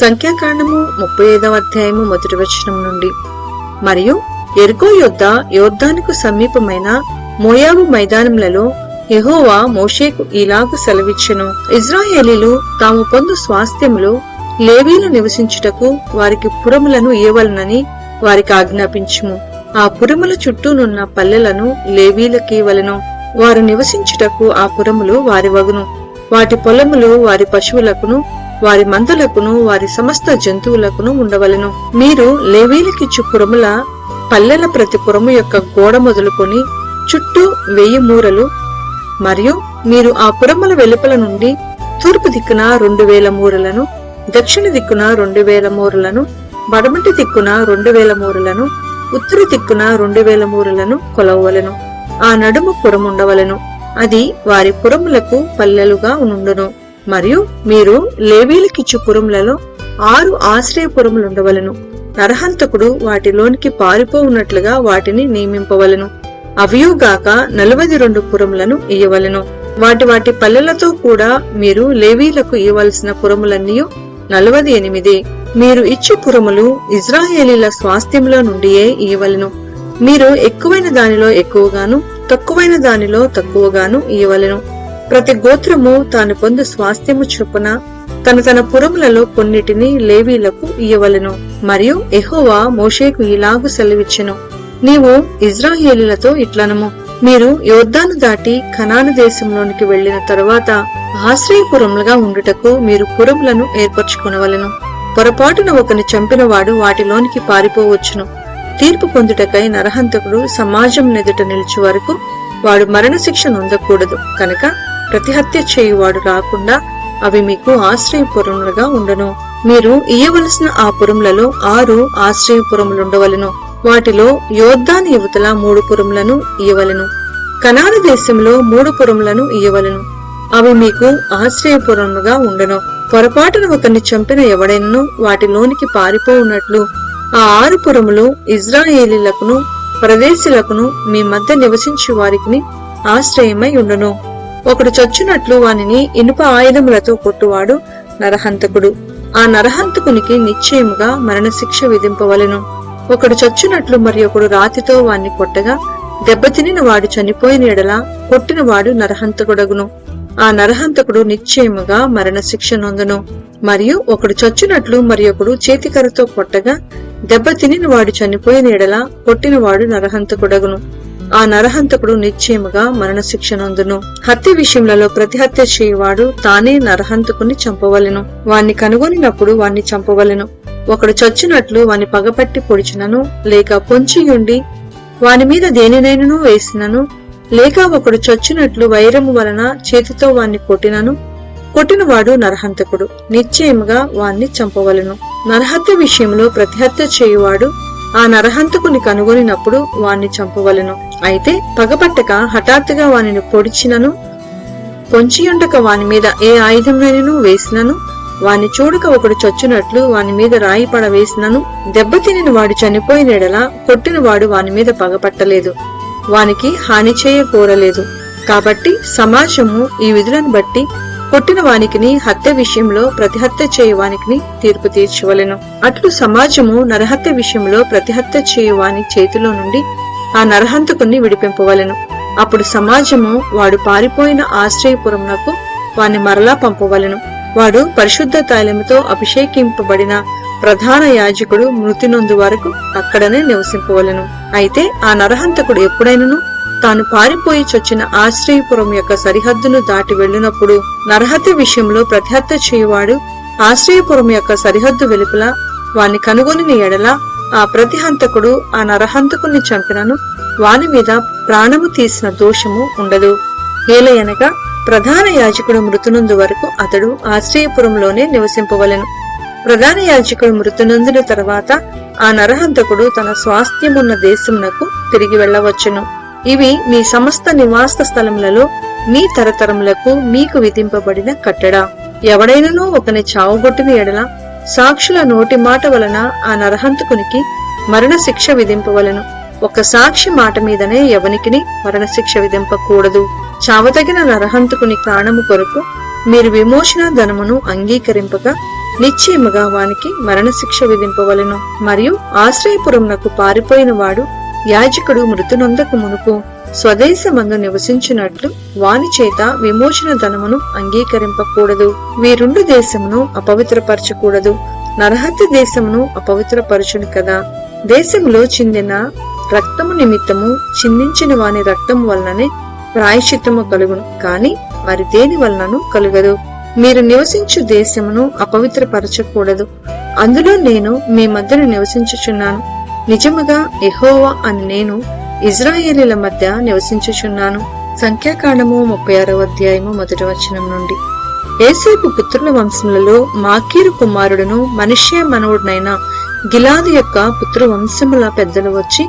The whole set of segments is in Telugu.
సంఖ్యాకాండము 35వ అధ్యాయము 1వ వచనం నుండి. మరియు యెరికో యొద్ద యోర్దానుకు సమీపమైన మోయాబు మైదానములలో యెహోవా మోషేకు ఇలాగు సెలవిచ్చెను. ఇశ్రాయేలీలు తాము పొందు స్వాస్థ్యములో లేవీలు నివసించుటకు వారికి పురములను ఇయ్యవలనని వారికి ఆజ్ఞాపించుము. ఆ పురముల చుట్టూనున్న పల్లెలను లేవీలకివ్వలెను. వారు నివసించుటకు ఆ పురములు వారి వగును. వాటి పొలములు వారి పశువులకును వారి మందలకును వారి సమస్త జంతువులకును ఉండవలెను. మీరు లేవీలకిచ్చు పురముల పల్లెల ప్రతి పురము యొక్క గోడ మొదలుకొని చుట్టూ 1000 మూరలు, మరియు మీరు ఆ పురముల వెలుపల నుండి తూర్పు దిక్కున 2000 మూరలను, దక్షిణ దిక్కున 2000 మూరలను, బడమటి దిక్కున 2000 మూరలను, ఉత్తర దిక్కున 2000 మూరలను కొలవవలెను. ఆ నడుము పురముండవలెను. అది వారి పురములకు పల్లెలుగా నుండును. మరియు మీరు లేవీలకిచ్చు పురములలో 6 ఆశ్రయపురములుండవలెను. నరహంతకుడు వాటిలోనికి పారిపోవున్నట్లుగా వాటిని నియమింపవలెను. అవియుగాక 42 పురములను ఇయ్యవలెను. వాటి పల్లెలతో కూడా మీరు లేవీలకు ఇయ్యవలసిన పురములన్నీ 48. మీరు ఇచ్చు పురములు ఇశ్రాయేలీల స్వాస్థ్యంలో నుండియే ఇయ్యవలెను. మీరు ఎక్కువైన దానిలో ఎక్కువగాను తక్కువైన దానిలో తక్కువగాను ఇయ్యవలెను. ప్రతి గోత్రము తాను పొందు స్వాస్థ్యము చొప్పున తన పురములలో కొన్నిటిని లేవీలకు ఇయ్యవలెను. మరియు యెహోవా మోషేకు ఇలాగు సెలవిచ్చెను. నీవు ఇశ్రాయేలీలతో ఇట్లనము, మీరు యోర్దాను దాటి కనాను దేశంలోనికి వెళ్లిన తరువాత ఆశ్రయపురములుగా ఉండుటకు మీరు పురములను ఏర్పరచుకొనవలెను. పొరపాటున ఒకని చంపిన వాడు వాటిలోనికి పారిపోవచ్చును. తీర్పు పొందుటకై నరహంతకుడు సమాజం ఎదుట నిలిచే వరకు వాడు మరణశిక్ష నొందకూడదు. కనుక ప్రతిహత్య చేయువాడు రాకుండా అవి మీకు ఆశ్రయపురములుగా ఉండును. మీరు ఇయ్యవలసిన ఆ పురములలో 6 ఆశ్రయపురములుండవలెను. వాటిలో యోర్దాను యువతల 3 పురములను ఇయ్యవలెను. కనాను దేశంలో 3 పురములను ఇయ్యవలెను. అవి మీకు ఆశ్రయపురములుగా ఉండును. పొరపాటున ఒకరిని చంపిన ఎవడైనను వాటిలోనికి పారిపోవున్నట్లు ఆ 6 పురములు ఇశ్రాయేలీలకును ప్రదేశులకును మీ మధ్య నివసించు వారికి ఆశ్రయమై ఉండును. ఒకడు చచ్చునట్లు వానిని ఇనుప ఆయుధములతో కొట్టువాడు నరహంతకుడు. ఆ నరహంతకునికి నిశ్చయముగా మరణశిక్ష విధింపవలెను. ఒకడు చచ్చునట్లు మరి ఒకడు రాతితో వాణ్ణి కొట్టగా దెబ్బతినిన వాడు చనిపోయిన ఎడల కొట్టిన వాడు నరహంతకుడగును. ఆ నరహంతకుడు నిశ్చయముగా మరణశిక్ష నొందును. మరియు ఒకడు చచ్చునట్లు మరి ఒకడు చేతికరతో కొట్టగా దెబ్బతినిన వాడు చనిపోయిన ఎడల కొట్టినవాడు నరహంతకుడగును. ఆ నరహంతకుడు నిశ్చయముగా మరణశిక్ష నొందును. హత్య విషయములలో ప్రతిహత్య చేయువాడు తానే నరహంతకుని చంపవలెను. వాణ్ణి కనుగొనినప్పుడు వాణ్ణి చంపవలెను. ఒకడు చచ్చునట్లు వాని పగపట్టి పొడిచినను లేక పొంచియుండి వాని మీద దేనినైనను వేసినను, లేక ఒకడు చచ్చునట్లు వైరము వలన చేతితో వాణ్ణి కొట్టినవాడు నరహంతకుడు. నిశ్చయముగా వాణ్ణి చంపవలెను. నరహత్య విషయంలో ప్రతిహత్య చేయువాడు ఆ నరహంతకుని కనుగొనినప్పుడు వాణ్ణి చంపవలెను. అయితే పగపట్టక హఠాత్తుగా వానిని పొడిచినను, పొంచియుండక వాని మీద ఏ ఆయుధంనైనను వేసినను, వాని చూడక ఒకడు చచ్చునట్లు వాని మీద రాయి పడ వేసినను, దెబ్బతినిన వాడు చనిపోయిన ఎడల కొట్టినవాడు వాని మీద పగపట్టలేదు, వానికి హాని చేయ కోరలేదు. కాబట్టి సమాజము ఈ విధులను బట్టి కొట్టిన వానికిని హత్య విషయంలో ప్రతిహత్య చేయువానికి తీర్పు తీర్చవలెను. అట్లు సమాజము నరహత్య విషయంలో ప్రతిహత్య చేయువాని చేతిలో నుండి ఆ నరహంతకుని విడిపింపవలెను. అప్పుడు సమాజము వాడు పారిపోయిన ఆశ్రయపురమునకు వాని మరలా పంపవలెను. వాడు పరిశుద్ధ తైలముతో అభిషేకింపబడిన ప్రధాన యాజకుడు మృతి నొందు వరకు అక్కడనే నివసింపవలెను. అయితే ఆ నరహంతకుడు ఎప్పుడైనను తాను పారిపోయి చొచ్చిన ఆశ్రయపురం యొక్క సరిహద్దును దాటి వెళ్ళినప్పుడు నరహత్య విషయంలో ప్రతిహత్య చేయువాడు ఆశ్రయపురం యొక్క సరిహద్దు వెలుపల వాని కనుగొని ఎడల ఆ ప్రతిహంతకుడు ఆ నరహంతకుని చంపినను వాని మీద ప్రాణము తీసిన దోషము ఉండదు. ఏలయనగా ప్రధాన యాజకుడు మృతునందు వరకు అతడు ఆశ్రయపురంలోనే నివసింపవలెను. ప్రధాన యాజకుడు మృతునందున తర్వాత ఆ నరహంతకుడు తన స్వాస్థ్యమున్న దేశమునకు తిరిగి వెళ్లవచ్చును. ఇవి మీ సమస్త నివాస స్థలములలో మీ తరతరములకు మీకు విధింపబడిన కట్టడ. ఎవడైనను ఒకని చావుగొట్టిన ఎడల సాక్షుల నోటి మాట వలన ఆ నరహంతకునికి మరణశిక్ష విధింపవలను. ఒక సాక్షి మాట మీదనే ఎవనికిని మరణశిక్ష విధింపకూడదు. చావతగిన నరహంతకుని ప్రాణము కొరకు మీరు విమోచన ధనమును అంగీకరింపగా నిశ్చయముగా వానికి మరణశిక్ష విధింపవలను. మరియు ఆశ్రయపురమునకు పారిపోయిన వాడు యాజకుడు మృతునందకు మునుపు స్వదేశమందు నివసించినట్లు వాని చేత విమోచన ధనమును అంగీకరింపకూడదు. వీరుండు దేశమును అపవిత్రపరచకూడదు. నరహత్య దేశమును అపవిత్రపరచును కదా. దేశంలో చిందిన రక్తము నిమిత్తము చిందించిన వాని రక్తము వలననే ప్రాయశ్చిత్తము కలుగును, కాని మరి దేని వలనను కలుగదు. మీరు నివసించు దేశమును అపవిత్రపరచకూడదు. అందులో నేను మీ మధ్యన నివసించుచున్నాను. నిజముగా యెహోవా అని నేను ఇజ్రాయేలీల మధ్య నివసించుచున్నాను. సంఖ్యాకాండము 36వ అధ్యాయము 1వ వచనం నుండి. ఏసేపు పుత్రుల వంశములలో మాకీరు కుమారుడును మనష్షే మనవుడునైన గిలాదు యొక్క పుత్ర వంశముల పెద్దలు వచ్చి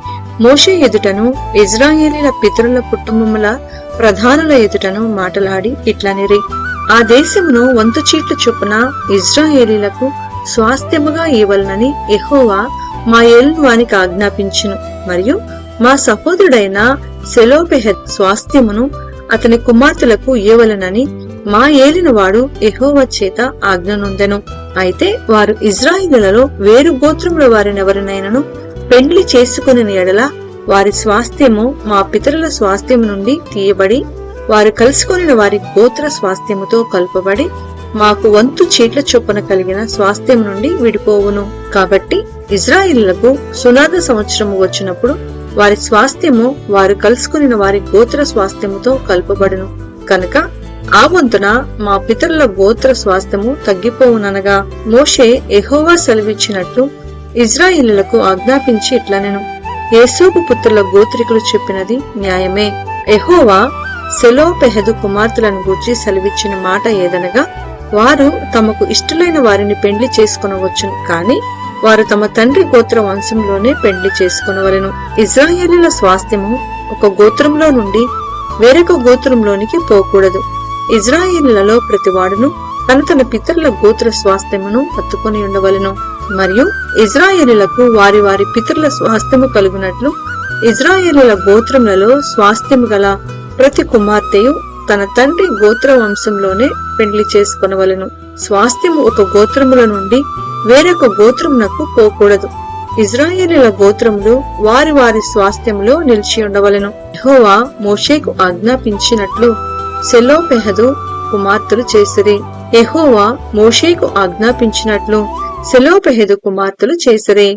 మోషే ఎదుటను ఇజ్రాయేలీల పితరుల కుటుంబముల ప్రధానుల ఎదుటను మాటలాడి ఇట్లనిరి. ఆ దేశమును 100 చీట్ల చొప్పున ఇజ్రాయేలీలకు స్వాస్థ్యముగా ఇవ్వలనని యెహోవా మా ఏలును వానికి ఆజ్ఞాపించును. మరియు మా సహోదరుడైన సెలోపెహెద్ స్వాస్థ్యమును అతని కుమార్తెలకు ఇవ్వవలనని మా ఏలిన వాడు యెహోవా చేత ఆజ్ఞనొందెను. అయితే వారు ఇజ్రాయేలులలో వేరు గోత్రముల వారినెవరినైనను పెండ్లి చేసుకుని ఎడల వారి స్వాస్థ్యము మా పితరుల స్వాస్థ్యము నుండి తీయబడి వారు కలుసుకొనిన వారి గోత్ర స్వాస్థ్యముతో కలుపబడి మాకు 100 చీట్ల చొప్పున కలిగిన స్వాస్థ్యం నుండి విడిపోవును. కాబట్టి ఇజ్రాయేలులకు సునాద సంవత్సరము వచ్చినప్పుడు వారి స్వాస్థ్యము వారు కలుసుకొనిన వారి గోత్ర స్వాస్థ్యముతో కలుపబడును. కనుక ఆ వంతున మా పితరుల గోత్ర స్వాస్థ్యము తగ్గిపోవుననగా మోషే యెహోవా సెలవిచ్చినట్లు ఇజ్రాయేలులకు ఆజ్ఞాపించి ఇట్లనెను. యేసోపు పుత్రుల గోత్రికులు చెప్పినది న్యాయమే. యెహోవా సెలోపెహెదు కుమార్తెలను గూర్చి సెలవిచ్చిన మాట ఏదనగా, వారు తమకు ఇష్టలైన వారిని పెండ్లి చేసుకొనవచ్చును, కాని వారు తమ తండ్రి గోత్ర వంశంలోనే పెండ్లి చేసుకొనవలెను. ఇజ్రాయేలీల స్వాస్థ్యము ఒక గోత్రంలో నుండి వేరొక గోత్రంలోనికి పోకూడదు. ఇజ్రాయేలీలలో ప్రతివాడును తన పితరుల గోత్ర స్వాస్థ్యమును హత్తుకొని ఉండవలెను. మరియు ఇజ్రాయేలీలకు వారి వారి పితరుల స్వాస్థ్యము కలుగునట్లు ఇజ్రాయేలీల గోత్రములలో స్వాస్థ్యము గల ప్రతి కుమార్తెయు తన తండ్రి గోత్ర వంశంలోనే పెండ్లి చేసుకొనవలెను. స్వాస్థ్యము ఒక గోత్రముల నుండి వేరొక గోత్రమునకు పోకూడదు. ఇజ్రాయేలీల గోత్రములు వారి వారి స్వాస్థ్యములో నిలిచి ఉండవలెను. యెహోవా మోషేకు ఆజ్ఞాపించినట్లు సెలోపెహదు కుమార్తెలు చేసిరి. యెహోవా మోషేకు ఆజ్ఞాపించినట్లు సెలోపెహదు కుమార్తెలు చేసిరి.